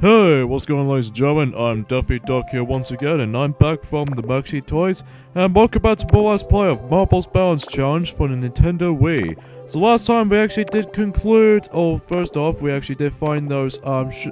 Hey, what's going on, ladies and gentlemen? I'm Duffy Duck here once again, and I'm back from the Maxi Toys, and welcome back to the last play of Marbles Balance Challenge for the Nintendo Wii. So last time we actually did conclude, or first off, we actually did find those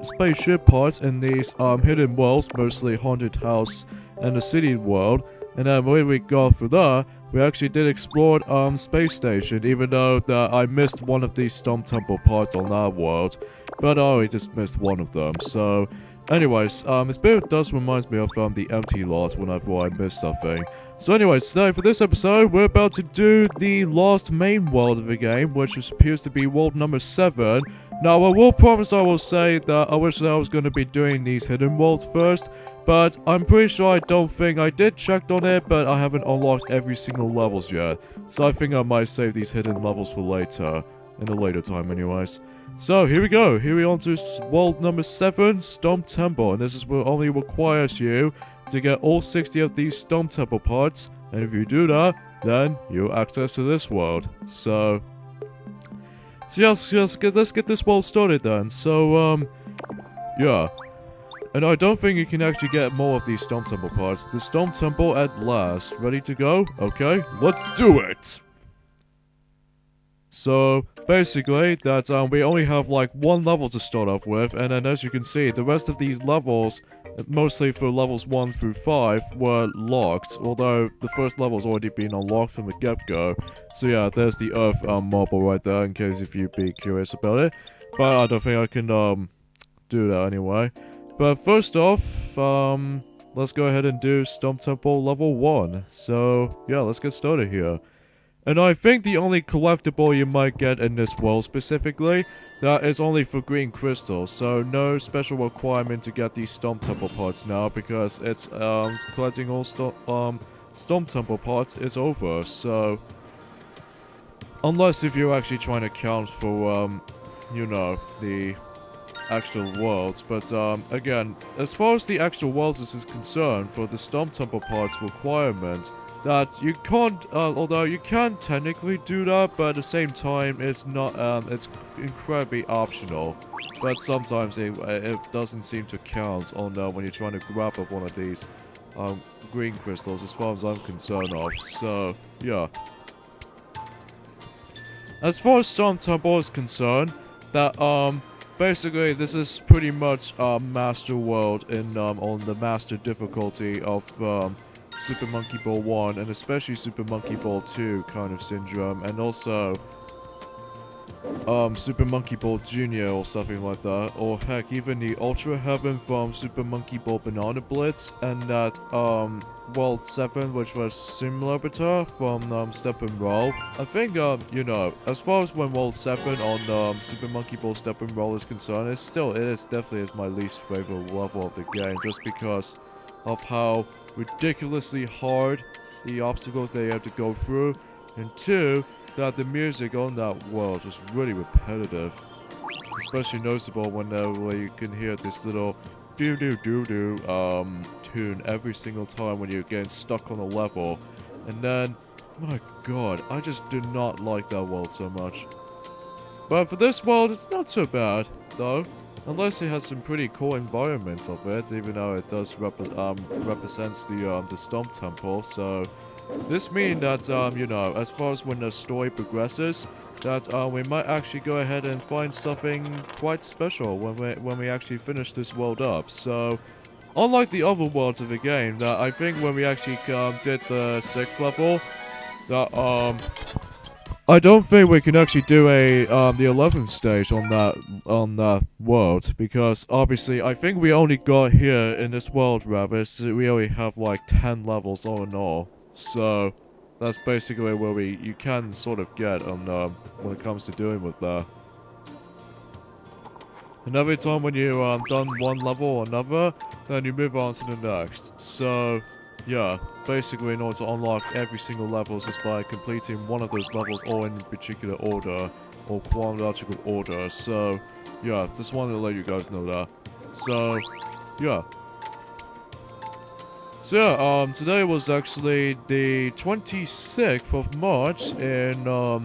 spaceship parts in these hidden worlds, mostly Haunted House and the City World, and then when we got through that, we actually did explore Space Station, even though I missed one of these Stump Temple parts on that world. But I only just missed one of them, so... Anyways, this bit does remind me of the empty lot whenever I miss something. So anyways, today for this episode, we're about to do the last main world of the game, which appears to be world number 7. Now, I will promise I will say that I wish that I was going to be doing these hidden worlds first, but I'm pretty sure I don't think I did check on it, but I haven't unlocked every single levels yet. So I think I might save these hidden levels for later, in a later time anyways. So, here we go. Here we on to world number 7, Stump Temple. And this is what only requires you to get all 60 of these Stump Temple parts. And if you do that, then you have access to this world. So let's get this world started then. So, yeah. And I don't think you can actually get more of these Stump Temple parts. The Stump Temple at last. Ready to go? Okay, let's do it! So, basically, that we only have like one level to start off with, and then as you can see, the rest of these levels, mostly for levels 1 through 5, were locked, although the first level's already been unlocked from the get-go. So yeah, there's the Earth marble right there, in case if you'd be curious about it. But I don't think I can do that anyway. But first off, let's go ahead and do Stump Temple level 1. So yeah, let's get started here. And I think the only collectible you might get in this world specifically, that is only for green crystals, so no special requirement to get these Stump Temple parts now, because it's, collecting all Stump Temple parts is over, so... Unless if you're actually trying to count for, you know, the actual worlds, but, again, as far as the actual worlds is concerned, for the Stump Temple parts requirement, that you can't, although you can technically do that, but at the same time, it's not, it's incredibly optional. But sometimes it doesn't seem to count on when you're trying to grab up one of these, green crystals, as far as I'm concerned of, so, yeah. As far as Stump Temple is concerned, that, basically, this is pretty much, Master World in, on the Master difficulty of, Super Monkey Ball 1, and especially Super Monkey Ball 2 kind of syndrome, and also Super Monkey Ball Jr. or something like that, or heck, even the Ultra Heaven from Super Monkey Ball Banana Blitz, and that World 7, which was similar to from Step and Roll. I think, you know, as far as when World 7 on Super Monkey Ball Step and Roll is concerned, it definitely is my least favorite level of the game, just because of how ridiculously hard the obstacles that you have to go through, and 2, that the music on that world was really repetitive, especially noticeable whenever you can hear this little do-do-do-do tune every single time when you're getting stuck on a level. And then, my god, I just do not like that world so much. But for this world, it's not so bad, though. Unless it has some pretty cool environments of it, even though it does represents the Stump Temple. So this means that you know, as far as when the story progresses, that we might actually go ahead and find something quite special when we actually finish this world up. So unlike the other worlds of the game, that I think when we actually did the 6th level, that I don't think we can actually do the 11th stage on that world, because obviously I think we only got here in this world, rather, so we only have like 10 levels all in all. So that's basically where you can sort of get on when it comes to doing with that. And every time when you done one level or another, then you move on to the next. So yeah, basically in order to unlock every single levels is by completing one of those levels all in particular order, or chronological order. So yeah, just wanted to let you guys know that. So yeah. So yeah, today was actually the 26th of March in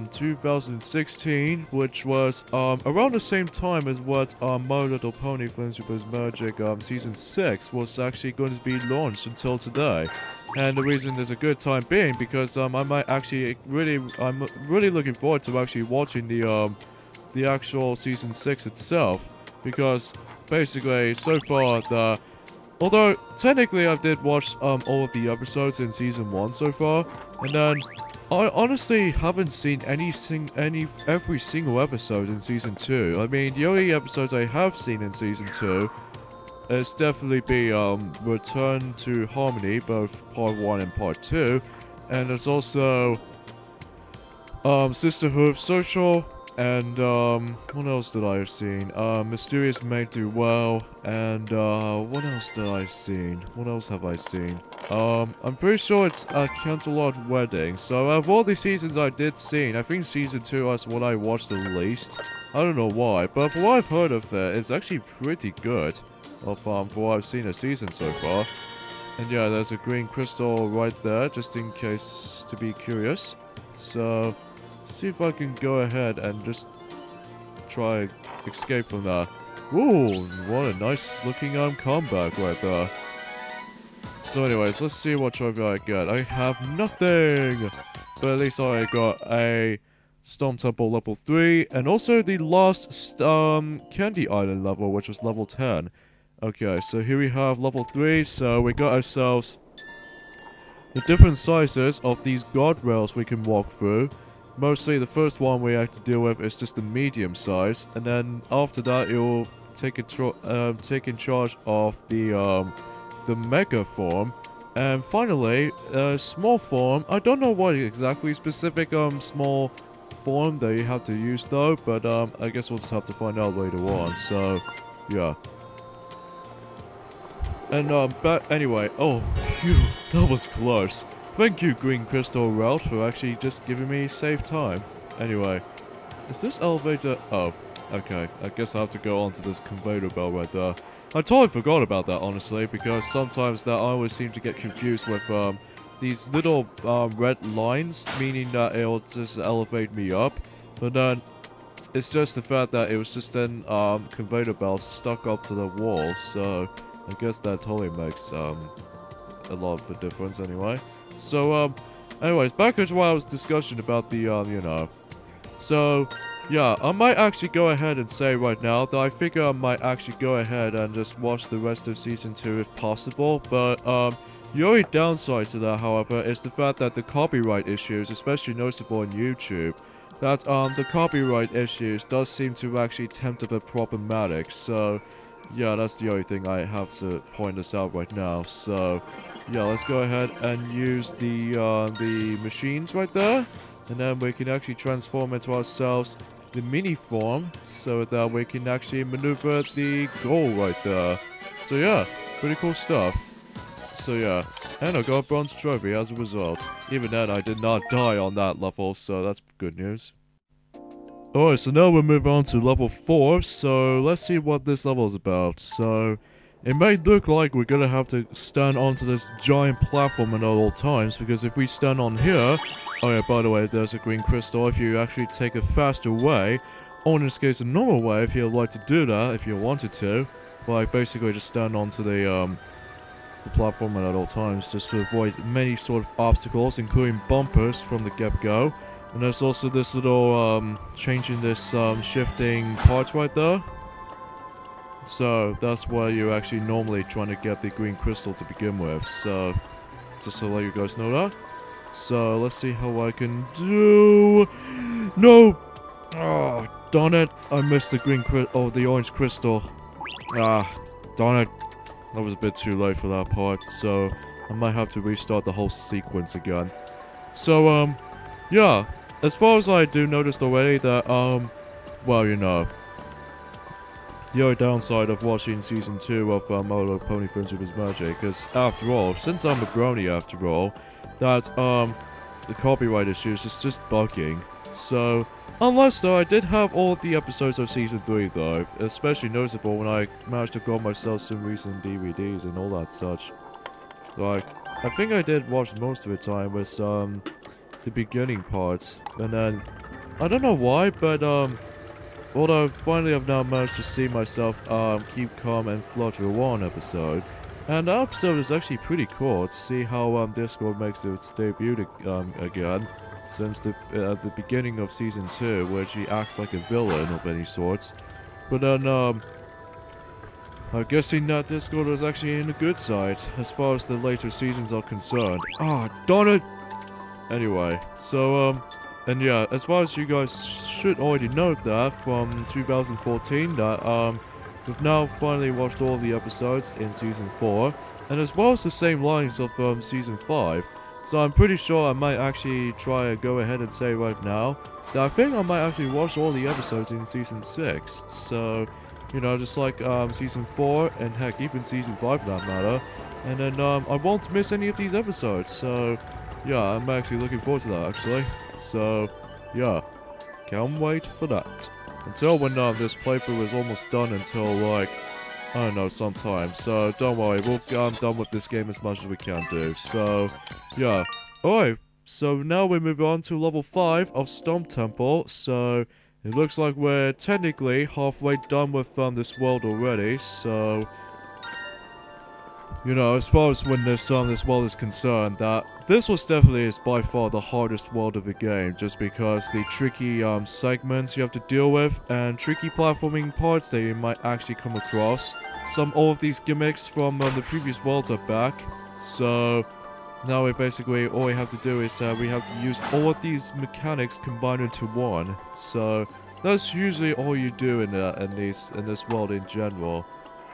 2016, which was around the same time as what My Little Pony Friendship's Magic Season 6 was actually going to be launched until today. And the reason there's a good time being because I'm really looking forward to actually watching the actual Season 6 itself, because basically so far although, technically I did watch all of the episodes in Season 1 so far, and then I honestly haven't seen every single episode in Season 2. I mean, the only episodes I have seen in Season 2 is definitely be Return to Harmony, both Part 1 and Part 2, and there's also Sisterhood Social, and what else did I have seen? Mysterious Made Do Well, and what else did I seen? What else have I seen? I'm pretty sure it's a Canterlot Wedding. So out of all the seasons I did see, I think Season 2 is what I watched the least. I don't know why, but from what I've heard of it, it's actually pretty good. For what I've seen a season so far. And yeah, there's a green crystal right there, just in case to be curious. So see if I can go ahead and just try escape from that. Ooh, what a nice looking comeback right there. So anyways, let's see what trophy I get. I have nothing! But at least I got a Stump Temple level 3, and also the last Candy Island level, which was level 10. Okay, so here we have level 3, so we got ourselves the different sizes of these guardrails we can walk through. Mostly the first one we have to deal with is just the medium size, and then after that you'll take in charge of the mega form, and finally small form. I don't know what exactly specific small form that you have to use though, but I guess we'll just have to find out later on. So yeah. And but anyway, oh phew, that was close. Thank you, Green Crystal Route, for actually just giving me safe time. Anyway, is this elevator? Oh, okay. I guess I have to go onto this conveyor belt right there. I totally forgot about that, honestly, because sometimes that I always seem to get confused with these little red lines, meaning that it'll just elevate me up. But then it's just the fact that it was just then conveyor belts stuck up to the wall, so I guess that totally makes a lot of the difference anyway. So, anyways, back to what I was discussing about the, you know. So, yeah, I might actually go ahead and say right now that I figure I might actually go ahead and just watch the rest of Season 2 if possible, but, the only downside to that, however, is the fact that the copyright issues, especially noticeable on YouTube, that, the copyright issues does seem to actually tempt a bit problematic, so yeah, that's the only thing I have to point this out right now. So yeah, let's go ahead and use the machines right there, and then we can actually transform into ourselves the mini form, so that we can actually maneuver the goal right there. So yeah, pretty cool stuff. So yeah, and I got a bronze trophy as a result. Even then, I did not die on that level, so that's good news. Alright, so now we'll move on to level 4, so let's see what this level is about. So, it may look like we're gonna have to stand onto this giant platform at all times, because if we stand on here... Oh yeah, by the way, there's a green crystal. If you actually take a faster way, or in this case a normal way, if you'd like to do that, if you wanted to, like basically just stand onto the platform at all times, just to avoid many sort of obstacles, including bumpers from the get-go. And there's also this little, changing this, shifting parts right there. So, that's where you're actually normally trying to get the green crystal to begin with. So, just to let you guys know that. So, let's see how I can do... No! Oh, darn it. I missed the the orange crystal. Ah, darn it. That was a bit too late for that part. So, I might have to restart the whole sequence again. So, yeah. As far as I do noticed already that, well, you know, the only downside of watching Season 2 of My Little Pony Friendship's Magic, because after all, since I'm a brony after all, that, the copyright issues is just bugging. So, unless though I did have all of the episodes of Season 3 though, especially noticeable when I managed to grab myself some recent DVDs and all that such. Like, I think I did watch most of the time with the beginning parts, and then I don't know why, but although finally I've now managed to see myself keep calm and float through one episode, and the episode is actually pretty cool to see how Discord makes its debut again since the beginning of season 2, where she acts like a villain of any sorts. But then I'm guessing that Discord was actually in the good side as far as the later seasons are concerned. Ah, darn it! Anyway, so and yeah, as far as you guys should already know that from 2014 that we've now finally watched all the episodes in season 4, and as well as the same lines of season 5. So I'm pretty sure I might actually try to go ahead and say right now that I think I might actually watch all the episodes in season 6. So, you know, just like season 4 and heck even season 5 for that matter. And then I won't miss any of these episodes. So yeah, I'm actually looking forward to that actually. So yeah, can't wait for that. Until when this playthrough is almost done until like, I don't know, sometime. So don't worry, we'll get done with this game as much as we can do. So yeah. Alright, so now we move on to level 5 of Stump Temple. So it looks like we're technically halfway done with this world already. So you know, as far as when this world is concerned, that this was definitely is by far the hardest world of the game, just because the tricky segments you have to deal with and tricky platforming parts that you might actually come across. All of these gimmicks from the previous worlds are back, so now we basically all we have to do is we have to use all of these mechanics combined into one. So that's usually all you do in this world in general.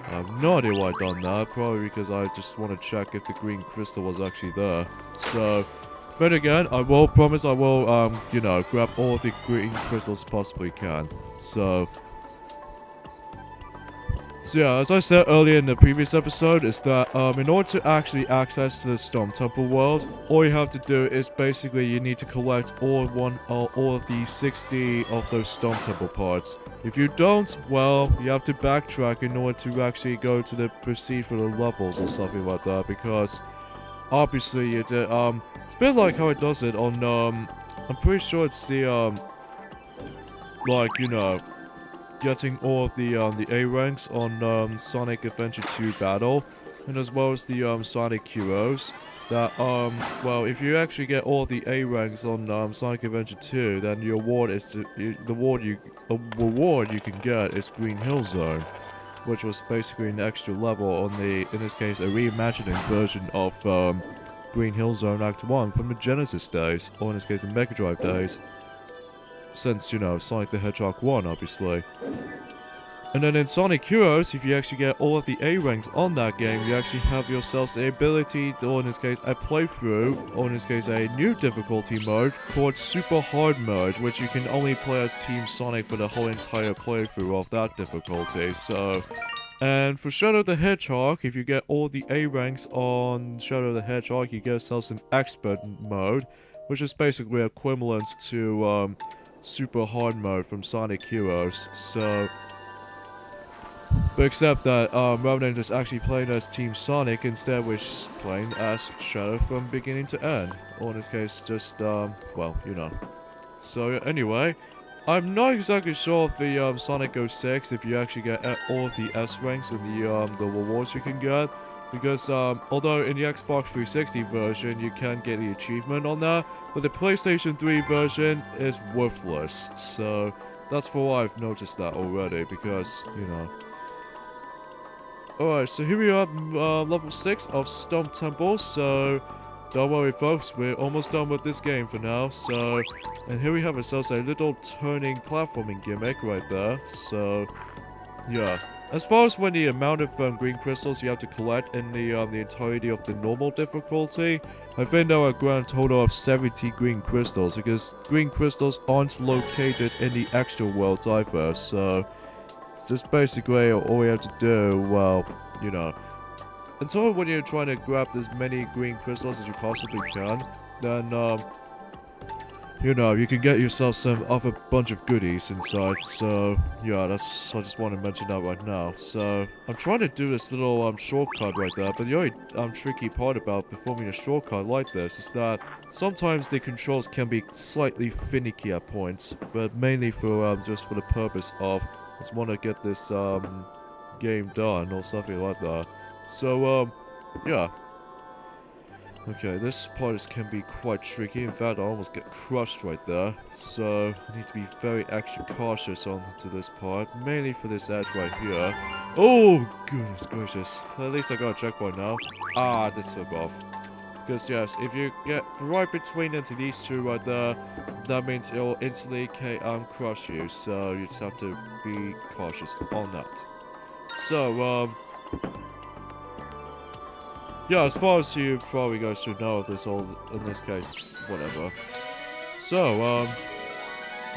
I have no idea why I've done that, probably because I just want to check if the green crystal was actually there. So, but again, I will promise I will, you know, grab all the green crystals possibly can. So yeah, as I said earlier in the previous episode, is that in order to actually access the Stump Temple world, all you have to do is basically you need to collect all of the 60 of those Stump Temple parts. If you don't, well, you have to backtrack in order to actually go to proceed for the levels or something like that, because obviously it's a bit like how it does it on I'm pretty sure it's the like, you know, getting all of the A ranks on Sonic Adventure 2 Battle, and as well as the Sonic Heroes. That well, if you actually get all the A ranks on Sonic Adventure 2, then your reward you can get is Green Hill Zone, which was basically an extra level on in this case a reimagining version of Green Hill Zone Act 1 from the Genesis days, or in this case the Mega Drive days. Since, you know, Sonic the Hedgehog 1, obviously. And then in Sonic Heroes, if you actually get all of the A ranks on that game, you actually have yourselves the ability to, or in this case, a playthrough, or in this case, a new difficulty mode called Super Hard Mode, which you can only play as Team Sonic for the whole entire playthrough of that difficulty. So, and for Shadow the Hedgehog, if you get all the A ranks on Shadow the Hedgehog, you get yourselves an Expert Mode, which is basically equivalent to Super Hard Mode from Sonic Heroes. So, but except that rather than just actually playing as Team Sonic, instead we're playing as Shadow from beginning to end, or in this case just well, you know. So anyway, I'm not exactly sure of the Sonic 06 if you actually get all of the S ranks and the rewards you can get. Because, although in the Xbox 360 version you can get the achievement on that, but the PlayStation 3 version is worthless. So, that's for why I've noticed that already, because, you know. Alright, so here we are at level 6 of Stump Temple, so don't worry folks, we're almost done with this game for now, so. And here we have ourselves a little turning platforming gimmick right there, so, yeah. As far as when the amount of green crystals you have to collect in the entirety of the normal difficulty, I think there are a grand total of 70 green crystals, because green crystals aren't located in the extra worlds either, so it's just basically all we have to do, well, you know, until when you're trying to grab as many green crystals as you possibly can, then you know, you can get yourself some other bunch of goodies inside, so yeah, I just want to mention that right now. So I'm trying to do this little shortcut right there, but the only tricky part about performing a shortcut like this is that sometimes the controls can be slightly finicky at points, but mainly for just for the purpose of just want to get this game done or something like that. So yeah. Okay, this part can be quite tricky. In fact, I almost get crushed right there. So, I need to be very extra cautious onto this part. Mainly for this edge right here. Oh, goodness gracious. At least I got a checkpoint now. Ah, I did slip off. Because, yes, if you get right between into these two right there, that means it'll instantly crush you. So, you just have to be cautious on that. So, yeah, as far as you probably guys should know of this all, in this case, whatever. So,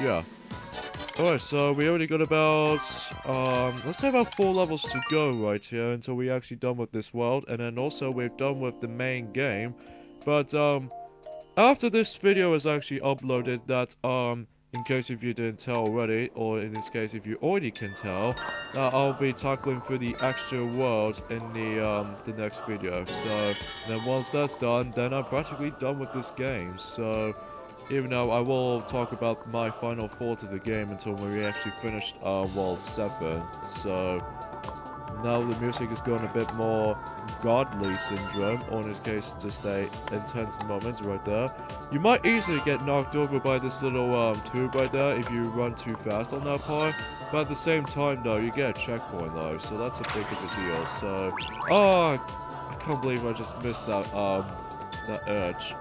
yeah. Alright, so we already got about, let's say about 4 levels to go right here until we're actually done with this world. And then also we're done with the main game. But, after this video is actually uploaded, that, in case if you didn't tell already, or in this case if you already can tell, I'll be tackling through the extra world in the next video. So then once that's done, then I'm practically done with this game. So even though I will talk about my final thoughts of the game until we actually finished World 7. So now the music is going a bit more godly syndrome, or in this case just a intense moment right there. You might easily get knocked over by this little tube right there if you run too fast on that part, but at the same time though, you get a checkpoint though, so that's a big of a deal. So, oh, I can't believe I just missed that edge.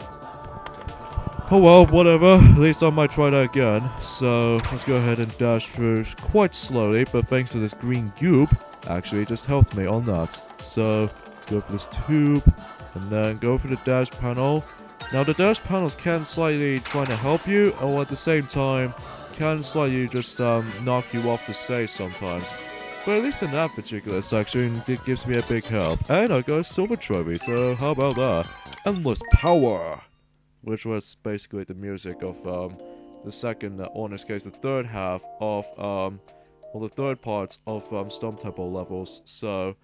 Oh well, whatever, at least I might try that again. So, let's go ahead and dash through quite slowly, but thanks to this green cube, actually it just helped me on that. So, let's go for this tube, and then go for the dash panel. Now the dash panels can slightly try to help you, or at the same time, can slightly just knock you off the stage sometimes. But at least in that particular section, it gives me a big help. And I got a silver trophy, so how about that? Endless power! Which was basically the music of the second, or in this case the third half of, or the third parts of Stump Temple levels. So,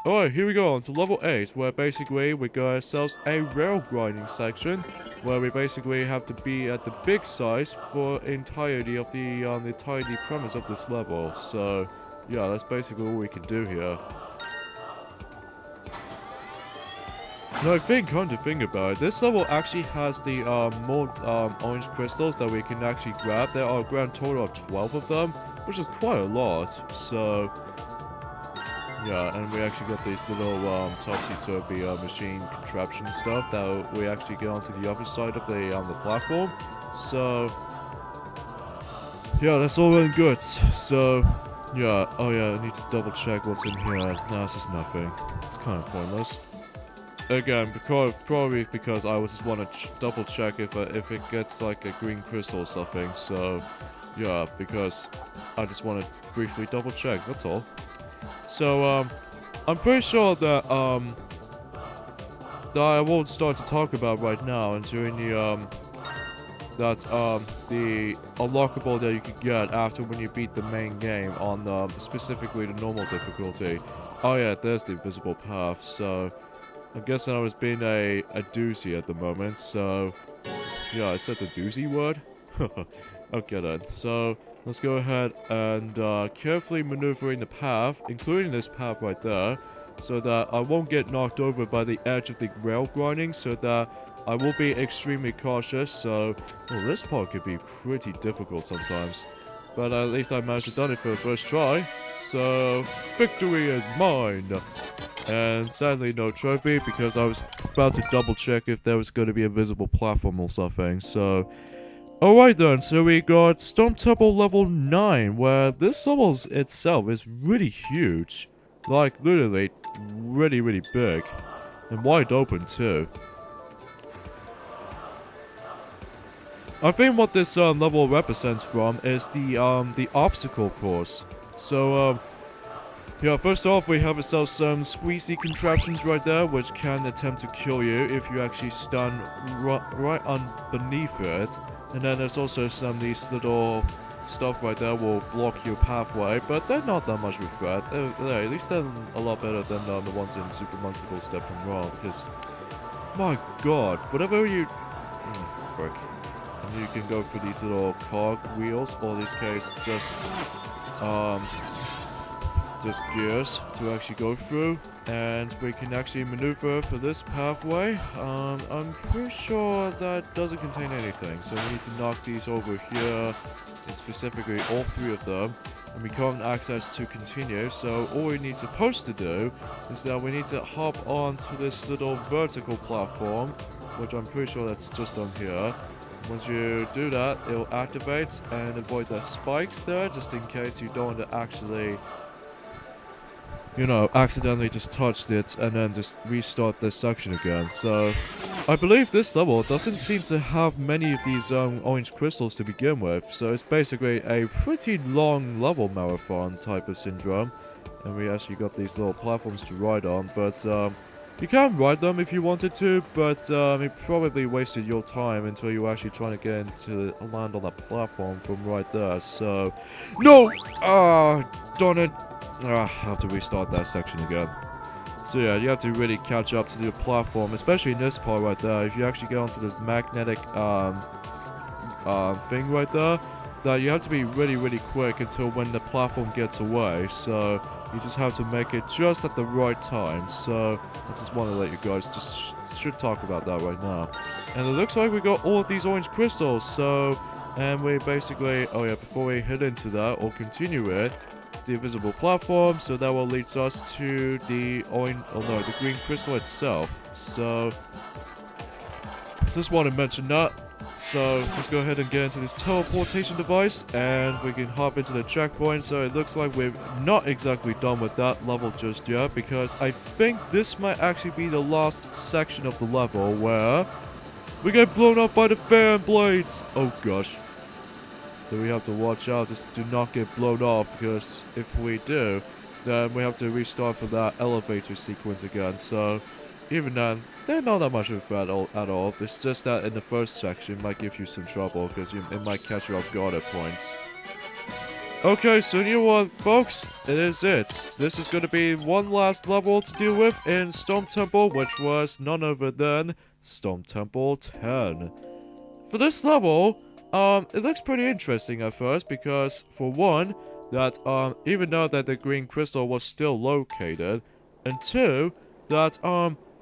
alright, here we go on to level 8, where basically we got ourselves a rail grinding section, where we basically have to be at the big size for entirety of the tiny premise of this level. So, yeah, that's basically all we can do here. Now, come to think about it, this level actually has the more orange crystals that we can actually grab. There are a grand total of 12 of them, which is quite a lot. So, yeah, and we actually got these little topsy-turvy machine contraption stuff that we actually get onto the other side of the platform. So, yeah, that's all well and good. So, yeah, oh yeah, I need to double check what's in here. No, this is nothing. It's kind of pointless. Again, probably because I just want to double check if it gets like a green crystal or something. So, yeah, because I just want to briefly double check. That's all. So, I'm pretty sure that that I won't start to talk about right now and during the the unlockable that you can get after when you beat the main game on specifically the normal difficulty. Oh yeah, there's the invisible path. So, I'm guessing I was being a doozy at the moment, so yeah, I said the doozy word? Okay then, so let's go ahead and carefully maneuvering the path, including this path right there, so that I won't get knocked over by the edge of the rail grinding, so that I will be extremely cautious. So, well, this part could be pretty difficult sometimes, but at least I managed to done it for the first try, so victory is mine! And sadly no trophy, because I was about to double check if there was going to be a visible platform or something. So, alright then, so we got Stump Temple level 9, where this level itself is really huge. Like, literally, really big. And wide open too. I think what this level represents from is the obstacle course. So, Yeah, first off, we have ourselves some squeezy contraptions right there, which can attempt to kill you if you actually stun right underneath it. And then there's also some of these little stuff right there will block your pathway, but they're not that much of a threat. At least they're a lot better than the ones in Super Monkey Ball Stepping Wrong, because, my god, whatever you... frick. And you can go through these little cog wheels, or in this case, just gears to actually go through, and we can actually maneuver for this pathway. I'm pretty sure that doesn't contain anything, so we need to knock these over here, and specifically all 3 of them, and we can't access to continue, so all we need supposed to do is that we need to hop onto this little vertical platform, which I'm pretty sure that's just on here. Once you do that, it'll activate and avoid the spikes there, just in case you don't want to actually, you know, accidentally just touched it and then just restart this section again. So, I believe this level doesn't seem to have many of these orange crystals to begin with, so it's basically a pretty long level marathon type of syndrome. And we actually got these little platforms to ride on, but you can ride them if you wanted to, but it probably wasted your time until you were actually trying to get into land on that platform from right there, so... No! Ah, darn it! I have to restart that section again. So yeah, you have to really catch up to the platform, especially in this part right there. If you actually get onto this magnetic thing right there, that you have to be really quick until when the platform gets away. So you just have to make it just at the right time. So I just want to let you guys just should talk about that right now. And it looks like we got all of these orange crystals. So and we basically, oh yeah, before we head into that or continue it, the invisible platform, so that will lead us to the the green crystal itself. So just want to mention that. So let's go ahead and get into this teleportation device, and we can hop into the checkpoint. So it looks like we're not exactly done with that level just yet, because I think this might actually be the last section of the level where we get blown up by the fan blades. Oh gosh. So we have to watch out, just do not get blown off, because if we do, then we have to restart for that elevator sequence again. So even then, they're not that much of a threat at all. It's just that in the first section, it might give you some trouble, because it might catch you off guard at points. Okay, so you know what, folks? It is it. This is going to be one last level to deal with in Stump Temple, which was none other than Stump Temple 10. For this level... it looks pretty interesting at first, because for one, that even though that the green crystal was still located, and two, that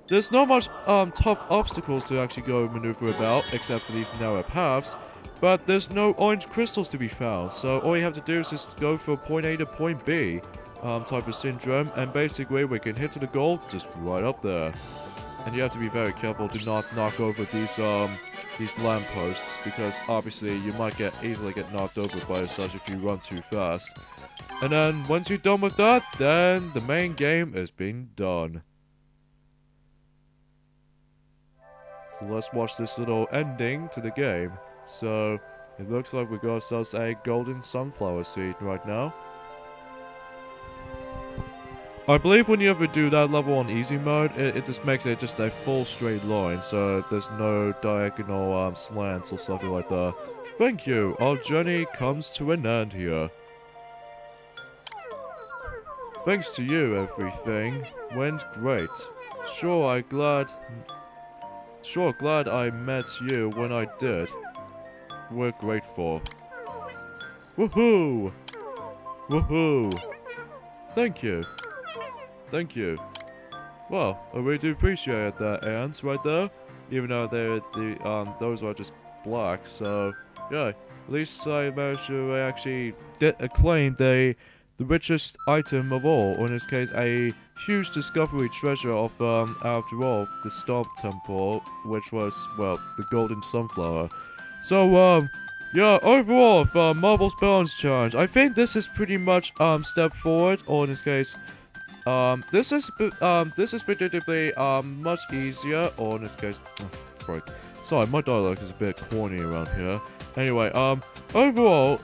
there's not much tough obstacles to actually go maneuver about, except for these narrow paths, but there's no orange crystals to be found, so all you have to do is just go from point A to point B type of syndrome, and basically we can hit to the goal just right up there. And you have to be very careful to not knock over these lampposts, because obviously you might easily get knocked over by such if you run too fast. And then once you're done with that, then the main game is being done. So let's watch this little ending to the game. So it looks like we got ourselves a golden sunflower seed right now. I believe when you ever do that level on easy mode, it just makes it just a full straight line, so there's no diagonal slants or something like that. Thank you, our journey comes to an end here. Thanks to you, everything went great. Sure, glad I met you when I did. We're grateful. Woohoo! Woohoo! Thank you. Thank you. Well, I really do appreciate that, ants right there. Even though those are just black, so yeah. At least I managed to actually claim the richest item of all, or in this case, a huge discovery treasure of after all, the Stump Temple, which was, well, the golden sunflower. So yeah, overall, for Marbles Balance Challenge, I think this is pretty much step forward, or in this case. This is predictably much easier, or in this case, frick. Sorry, my dialogue is a bit corny around here. Anyway, overall,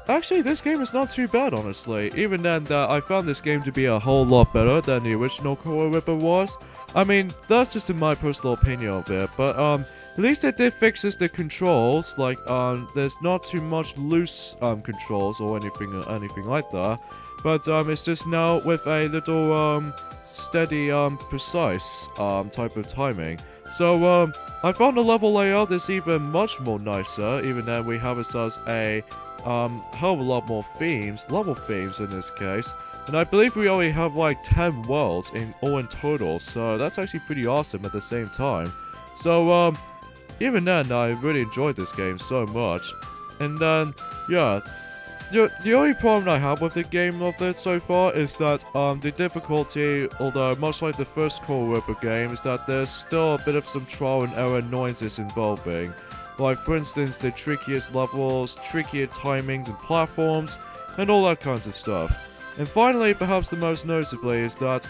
Actually, this game is not too bad, honestly. Even then, I found this game to be a whole lot better than the original Core Ripper was. I mean, that's just in my personal opinion of it, but, at least it did fixes the controls, like, there's not too much loose, controls or anything like that. But, it's just now with a little, steady, precise, type of timing. So, I found the level layout is even much more nicer, even then we have ourselves a hell of a lot more themes, level themes in this case, and I believe we only have like 10 worlds in total, so that's actually pretty awesome at the same time. So, even then, I really enjoyed this game so much, and then, yeah, the only problem I have with the game of it so far is that, the difficulty, although much like the first Core Ripper game, is that there's still a bit of some trial and error annoyances involving. Like, for instance, the trickiest levels, trickier timings and platforms, and all that kinds of stuff. And finally, perhaps the most noticeably, is that,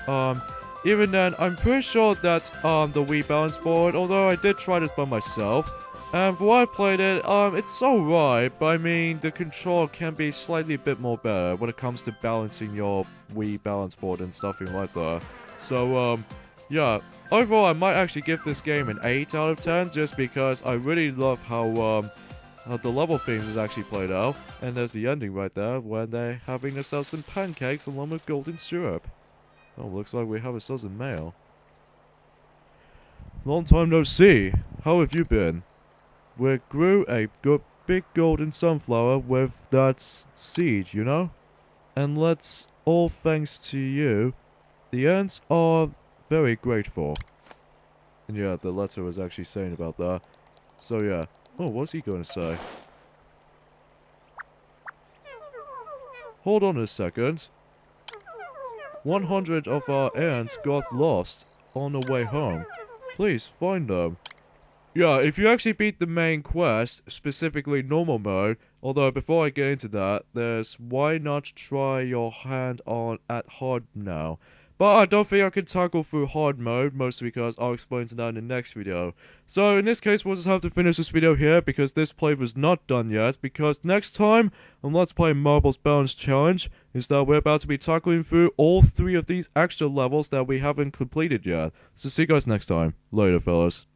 even then, I'm pretty sure that, the Wii balance board, although I did try this by myself, and for what I played it, it's alright, but I mean, the control can be slightly a bit more better when it comes to balancing your Wii balance board and stuff like that. So, yeah, overall I might actually give this game an 8 out of 10, just because I really love how the level themes is actually played out. And there's the ending right there, when they're having themselves some pancakes along with golden syrup. Oh, looks like we have ourselves a mail. Long time no see, how have you been? We grew a big golden sunflower with that seed, you know? And let's all thanks to you, the ants are very grateful. And yeah, the letter was actually saying about that. So yeah. Oh, what's he going to say? Hold on a second. 100 of our ants got lost on the way home. Please find them. Yeah, if you actually beat the main quest, specifically normal mode, although before I get into that, there's why not try your hand on at hard now. But I don't think I can tackle through hard mode, mostly because I'll explain to that in the next video. So in this case, we'll just have to finish this video here, because this playthrough is not done yet, because next time on Let's Play Marbles Balance Challenge, is that we're about to be tackling through all 3 of these extra levels that we haven't completed yet. So see you guys next time. Later, fellas.